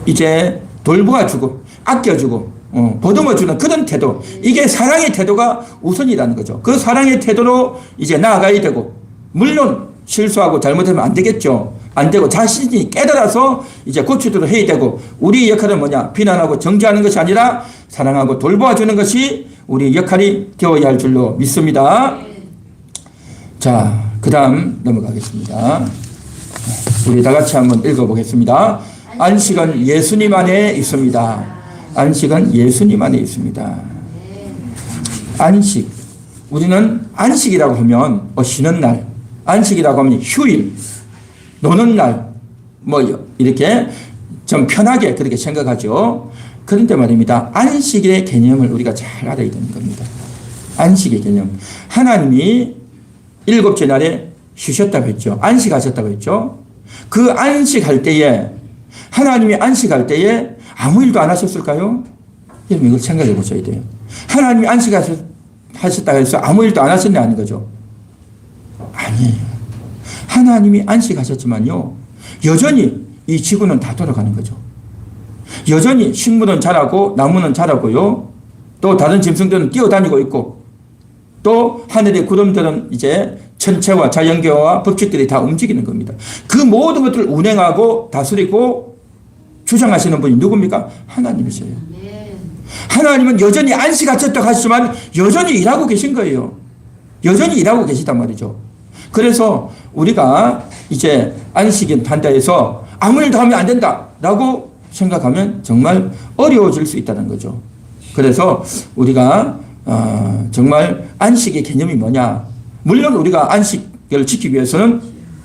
이제 돌보아주고 아껴주고 보듬어주는 그런 태도, 이게 사랑의 태도가 우선이라는 거죠. 그 사랑의 태도로 이제 나아가야 되고, 물론 실수하고 잘못하면 안 되겠죠. 안 되고 자신이 깨달아서 이제 고치도록 해야 되고, 우리의 역할은 뭐냐, 비난하고 정죄하는 것이 아니라 사랑하고 돌보아주는 것이 우리 역할이 되어야 할 줄로 믿습니다. 자, 그 다음 넘어가겠습니다. 우리 다 같이 한번 읽어보겠습니다. 안식은 예수님 안에 있습니다. 안식은 예수님 안에 있습니다. 안식, 우리는 안식이라고 하면 쉬는 날, 안식이라고 하면 휴일, 노는 날, 뭐 이렇게 좀 편하게 그렇게 생각하죠. 그런데 말입니다, 안식의 개념을 우리가 잘 알아야 되는 겁니다. 안식의 개념, 하나님이 일곱째 날에 쉬셨다고 했죠. 안식하셨다고 했죠. 그 안식할 때에, 하나님이 안식할 때에 아무 일도 안 하셨을까요? 여러분 이걸 생각해 보셔야 돼요. 하나님이 안식하셨다고 해서 아무 일도 안 하셨냐 하는 거죠. 아니에요. 하나님이 안식하셨지만요, 여전히 이 지구는 다 돌아가는 거죠. 여전히 식물은 자라고 나무는 자라고요, 또 다른 짐승들은 뛰어다니고 있고, 또 하늘의 구름들은 이제 천체와 자연계와 법칙들이 다 움직이는 겁니다. 그 모든 것들을 운행하고 다스리고 주장하시는 분이 누굽니까? 하나님이세요. 하나님은 여전히 안식하셨다고 하시지만 여전히 일하고 계신 거예요. 여전히 일하고 계시단 말이죠. 그래서 우리가 이제 안식인 반대해서 아무 일도 하면 안 된다라고 생각하면 정말 어려워질 수 있다는 거죠. 그래서 우리가 정말 안식의 개념이 뭐냐. 물론 우리가 안식을 지키기 위해서는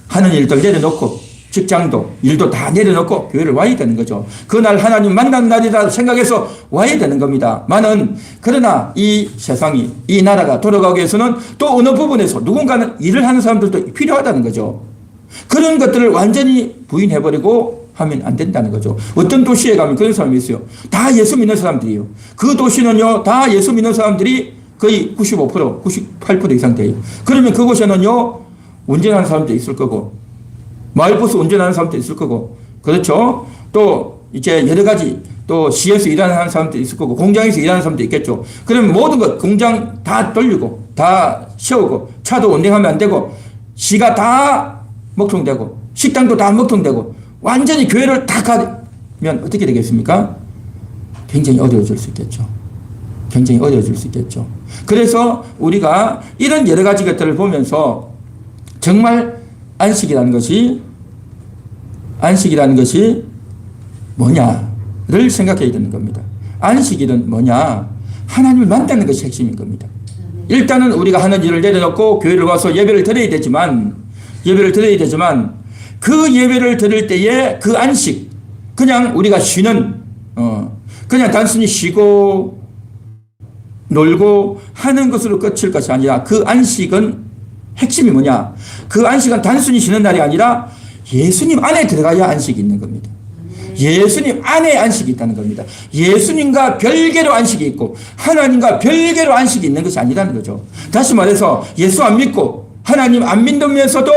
하는 일들 내려놓고 직장도 일도 다 내려놓고 교회를 와야 되는 거죠. 그날 하나님 만난 날이라 생각해서 와야 되는 겁니다. 그러나 이 세상이 이 나라가 돌아가기 위해서는 또 어느 부분에서 누군가는 일을 하는 사람들도 필요하다는 거죠. 그런 것들을 완전히 부인해버리고 하면 안 된다는 거죠. 어떤 도시에 가면 그런 사람이 있어요. 다 예수 믿는 사람들이에요. 그 도시는요 다 예수 믿는 사람들이 거의 95%, 98% 이상 돼요. 그러면 그곳에는요 운전하는 사람도 있을 거고 마을버스 운전하는 사람도 있을 거고, 그렇죠? 또 이제 여러 가지 또 시에서 일하는 사람도 있을 거고 공장에서 일하는 사람도 있겠죠. 그러면 모든 것 공장 다 돌리고 다 세우고 차도 운행하면 안 되고 시가 다 먹통되고 식당도 다 먹통되고 완전히 교회를 다 가면 어떻게 되겠습니까? 굉장히 어려워질 수 있겠죠. 굉장히 어려워질 수 있겠죠. 그래서 우리가 이런 여러 가지 것들을 보면서 정말 안식이라는 것이 뭐냐를 생각해야 되는 겁니다. 안식일은 뭐냐? 하나님을 만나는 것이 핵심인 겁니다. 일단은 우리가 하는 일을 내려놓고 교회를 와서 예배를 드려야 되지만 그 예배를 드릴 때에 그 안식, 그냥 우리가 쉬는, 그냥 단순히 쉬고 놀고 하는 것으로 끝일 것이 아니라 그 안식은 핵심이 뭐냐? 그 안식은 단순히 쉬는 날이 아니라 예수님 안에 들어가야 안식이 있는 겁니다. 예수님 안에 안식이 있다는 겁니다. 예수님과 별개로 안식이 있고 하나님과 별개로 안식이 있는 것이 아니라는 거죠. 다시 말해서 예수 안 믿고 하나님 안 믿으면서도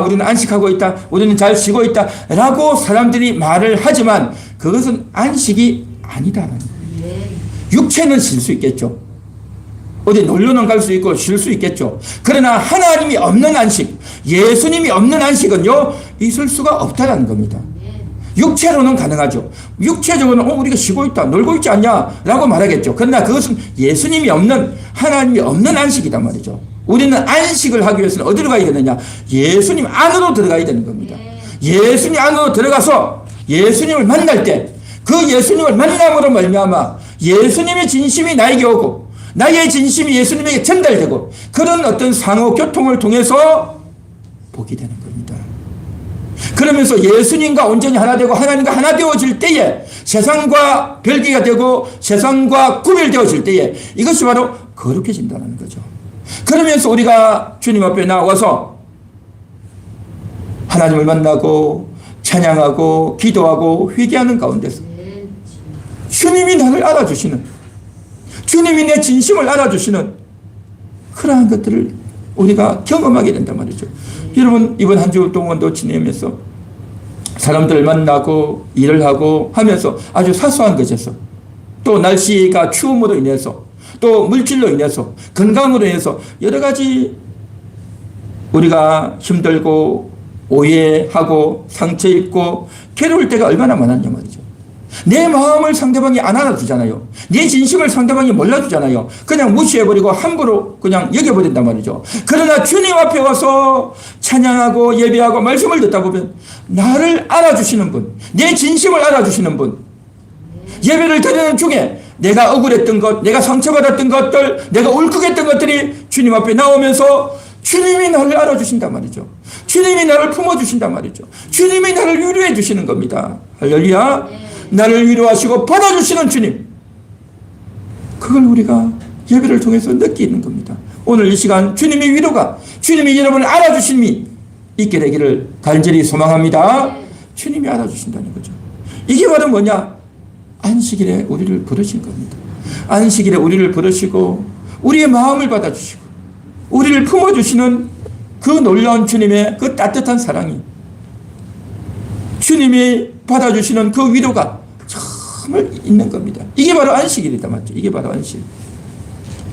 우리는 안식하고 있다, 우리는 잘 쉬고 있다 라고 사람들이 말을 하지만 그것은 안식이 아니다라는 거예요. 육체는 쉴 수 있겠죠. 어디 놀러는 갈 수 있고 쉴 수 있겠죠. 그러나 하나님이 없는 안식, 예수님이 없는 안식은요 있을 수가 없다라는 겁니다. 육체로는 가능하죠. 육체적으로는 우리가 쉬고 있다, 놀고 있지 않냐 라고 말하겠죠. 그러나 그것은 예수님이 없는, 하나님이 없는 안식이단 말이죠. 우리는 안식을 하기 위해서는 어디로 가야 되느냐? 예수님 안으로 들어가야 되는 겁니다. 예수님 안으로 들어가서 예수님을 만날 때 그 예수님을 만남으로 말미암아 예수님의 진심이 나에게 오고 나의 진심이 예수님에게 전달되고 그런 어떤 상호 교통을 통해서 복이 되는 겁니다. 그러면서 예수님과 온전히 하나 되고 하나님과 하나 되어질 때에 세상과 별개가 되고 세상과 구별되어질 때에 이것이 바로 거룩해진다는 거죠. 그러면서 우리가 주님 앞에 나와서 하나님을 만나고 찬양하고 기도하고 회개하는 가운데서 주님이 나를 알아주시는, 주님이 내 진심을 알아주시는 그러한 것들을 우리가 경험하게 된단 말이죠. 여러분 이번 한 주 동안도 지내면서 사람들을 만나고 일을 하고 하면서 아주 사소한 것에서 또 날씨가 추움으로 인해서 또 물질로 인해서 건강으로 인해서 여러 가지 우리가 힘들고 오해하고 상처 입고 괴로울 때가 얼마나 많았냐 말이죠. 내 마음을 상대방이 안 알아주잖아요. 내 진심을 상대방이 몰라주잖아요. 그냥 무시해버리고 함부로 그냥 여겨버린단 말이죠. 그러나 주님 앞에 와서 찬양하고 예배하고 말씀을 듣다 보면 나를 알아주시는 분, 내 진심을 알아주시는 분, 예배를 드리는 중에 내가 억울했던 것, 내가 상처받았던 것들, 내가 울컥했던 것들이 주님 앞에 나오면서 주님이 나를 알아주신단 말이죠. 주님이 나를 품어주신단 말이죠. 주님이 나를 위로해 주시는 겁니다. 할렐루야. 나를 위로하시고 받아주시는 주님, 그걸 우리가 예배를 통해서 느끼는 겁니다. 오늘 이 시간 주님의 위로가, 주님이 여러분을 알아주심이 있게 되기를 간절히 소망합니다. 주님이 알아주신다는 거죠. 이게 바로 뭐냐? 안식일에 우리를 부르신 겁니다. 안식일에 우리를 부르시고 우리의 마음을 받아주시고 우리를 품어주시는 그 놀라운 주님의 그 따뜻한 사랑이, 주님이 받아주시는 그 위로가 정말 있는 겁니다. 이게 바로 안식일이다, 맞죠? 이게 바로 안식.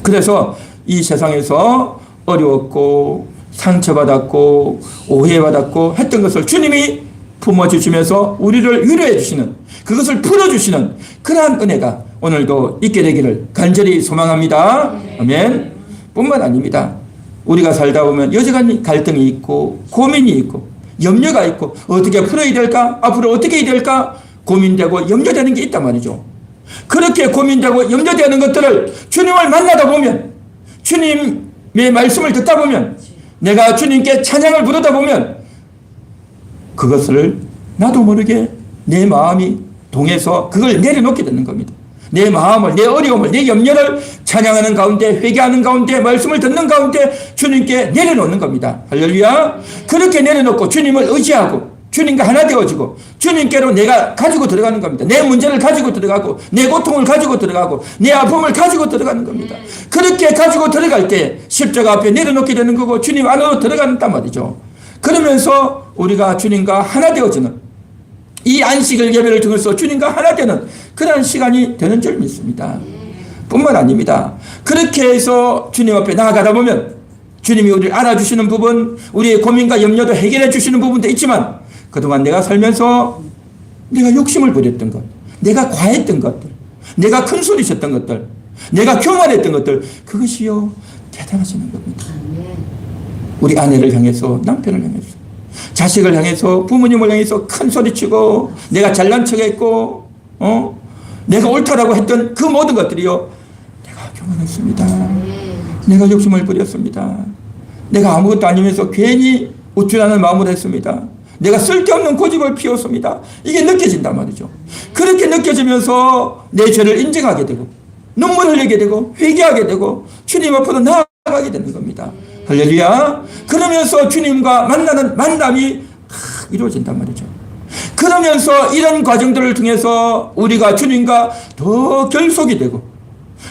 그래서 이 세상에서 어려웠고 상처받았고 오해받았고 했던 것을 주님이 품어주시면서 우리를 위로해 주시는, 그것을 풀어주시는 그러한 은혜가 오늘도 있게 되기를 간절히 소망합니다. 아멘. 뿐만 아닙니다. 우리가 살다 보면 여전히 갈등이 있고 고민이 있고 염려가 있고 어떻게 풀어야 될까? 앞으로 어떻게 해야 될까? 고민되고 염려되는 게 있단 말이죠. 그렇게 고민되고 염려되는 것들을 주님을 만나다 보면, 주님의 말씀을 듣다 보면, 내가 주님께 찬양을 부르다 보면 그것을 나도 모르게 내 마음이 동해서 그걸 내려놓게 되는 겁니다. 내 마음을, 내 어려움을, 내 염려를 찬양하는 가운데, 회개하는 가운데, 말씀을 듣는 가운데 주님께 내려놓는 겁니다. 할렐루야. 그렇게 내려놓고 주님을 의지하고 주님과 하나 되어지고 주님께로 내가 가지고 들어가는 겁니다. 내 문제를 가지고 들어가고 내 고통을 가지고 들어가고 내 아픔을 가지고 들어가는 겁니다. 그렇게 가지고 들어갈 때 십자가 앞에 내려놓게 되는 거고 주님 안으로 들어간단 말이죠. 그러면서 우리가 주님과 하나 되어지는 이 안식일 예배를 통해서 주님과 하나 되는 그런 시간이 되는 줄 믿습니다. 뿐만 아닙니다. 그렇게 해서 주님 앞에 나아가다 보면 주님이 우리를 알아주시는 부분, 우리의 고민과 염려도 해결해 주시는 부분도 있지만 그동안 내가 살면서 내가 욕심을 부렸던 것, 내가 과했던 것들, 내가 큰소리 쳤던 것들, 내가 교만했던 것들, 그것이요 대단하시는 겁니다. 우리 아내를 향해서, 남편을 향해서, 자식을 향해서, 부모님을 향해서 큰소리치고 내가 잘난 척했고 내가 옳다라고 했던 그 모든 것들이요 내가 교만했습니다. 내가 욕심을 부렸습니다. 내가 아무것도 아니면서 괜히 우쭐하는 마음으로 했습니다. 내가 쓸데없는 고집을 피웠습니다. 이게 느껴진단 말이죠. 그렇게 느껴지면서 내 죄를 인정하게 되고 눈물을 흘리게 되고 회개하게 되고 주님 앞으로 나아가게 되는 겁니다. 할렐루야. 그러면서 주님과 만나는 만남이 이루어진단 말이죠. 그러면서 이런 과정들을 통해서 우리가 주님과 더 결속이 되고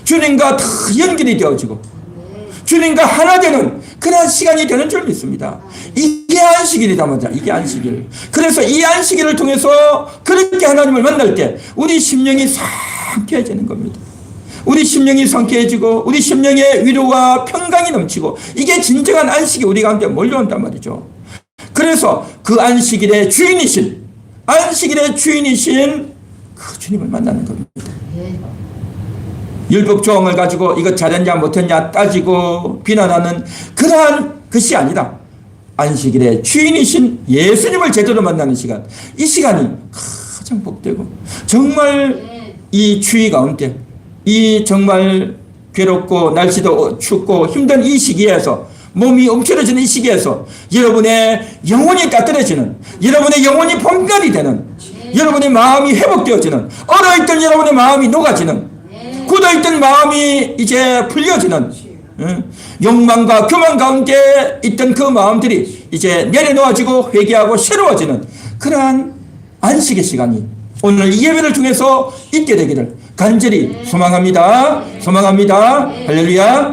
주님과 더 연결이 되어지고 주님과 하나 되는 그런 시간이 되는 줄 믿습니다. 이게 안식일이다 말이야. 이게 안식일. 그래서 이 안식일을 통해서 그렇게 하나님을 만날 때 우리 심령이 상쾌해지는 겁니다. 우리 심령이 상쾌해지고 우리 심령에 위로와 평강이 넘치고 이게 진정한 안식이 우리 가운데 몰려온단 말이죠. 그래서 그 안식일의 주인이신 그 주님을 만나는 겁니다. 율법 조항을 가지고 이것 잘했냐 못했냐 따지고 비난하는 그러한 것이 아니라 안식일의 주인이신 예수님을 제대로 만나는 시간, 이 시간이 가장 복되고 정말 이 추위 가운데 이 정말 괴롭고 날씨도 춥고 힘든 이 시기에서 몸이 움츠러지는 이 시기에서 여러분의 영혼이 따뜻해지는, 여러분의 영혼이 봄날이 되는, 여러분의 마음이 회복되어지는, 얼어있던 여러분의 마음이 녹아지는, 굳어있던 마음이 이제 풀려지는, 욕망과 교만 가운데 있던 그 마음들이 이제 내려놓아지고 회개하고 새로워지는 그러한 안식의 시간이 오늘 이 예배를 통해서 있게 되기를 간절히 소망합니다. 할렐루야.